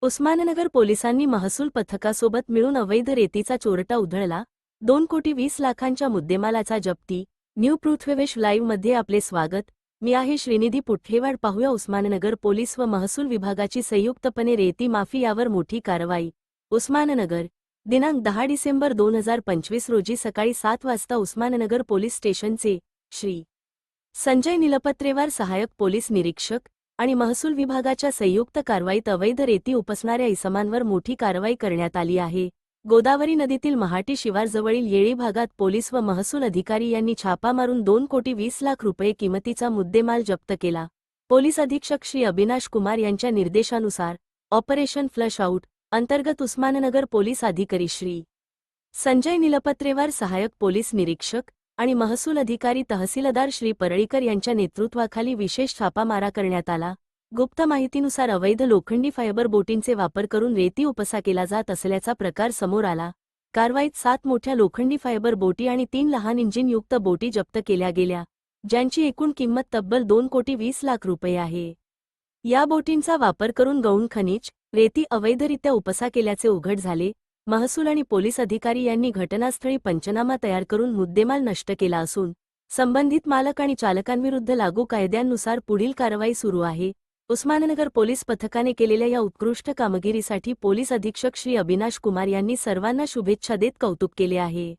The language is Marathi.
उस्माननगर पोलिसांनी महसूल पथकासोबत मिळून अवैध रेतीचा चोरटा उधळला. 2,20,00,000च्या मुद्देमालाचा जप्ती. न्यू पृथ्वीवेश लाईव्हमध्ये आपले स्वागत. मी आहे श्रीनिधी पुठ्ठेवाड. पाहूया उस्माननगर पोलीस व महसूल विभागाची संयुक्तपणे रेती माफी यावर मोठी कारवाई. उस्माननगर. दिनांक 10 डिसेंबर 2025 रोजी सकाळी 7 वाजता उस्माननगर पोलीस स्टेशनचे श्री संजय निलपत्रेवार सहाय्यक पोलीस निरीक्षक आणि महसूल विभागाच्या संयुक्त कारवाईत अवैध रेती उपसणाऱ्या इसमांवर मोठी कारवाई करण्यात आली आहे. गोदावरी नदीतील महाटी शिवारजवळील येळी भागात पोलीस व महसूल अधिकारी यांनी छापा मारून 2,20,00,000 रुपये किमतीचा मुद्देमाल जप्त केला. पोलीस अधीक्षक श्री अविनाश कुमार यांच्या निर्देशानुसार ऑपरेशन फ्लश आउट अंतर्गत उस्माननगर पोलीस अधिकारी श्री संजय निलपत्रेवार सहाय्यक पोलीस निरीक्षक आणि महसूल अधिकारी तहसीलदार श्री परळीकर यांच्या नेतृत्वाखाली विशेष छापामारा करण्यात आला. गुप्त माहितीनुसार अवैध लोखंडी फायबर बोटींचे वापर करून रेती उपसा केला जात असल्याचा प्रकार समोर आला. कारवाईत 7 मोठ्या लोखंडी फायबर बोटी आणि 3 लहान इंजिनयुक्त बोटी जप्त केल्या गेल्या, ज्यांची एकूण किंमत तब्बल 2,20,00,000 रुपये आहे. या बोटींचा वापर करून गौण खनिज, रेती अवैधरित्या उपसा केल्याचे उघड झाले. महसूल आणि पोलीस अधिकारी यांनी घटनास्थळी पंचनामा तयार करून मुद्देमाल नष्ट केला असून संबंधित मालक आणि चालकांविरुद्ध लागू कायद्यांनुसार पुढील कारवाई सुरू आहे. उस्माननगर पोलीस पथकाने केलेल्या या उत्कृष्ट कामगिरीसाठी पोलीस अधीक्षक श्री अविनाश कुमार यांनी सर्वांना शुभेच्छा देत कौतुक केले आहे.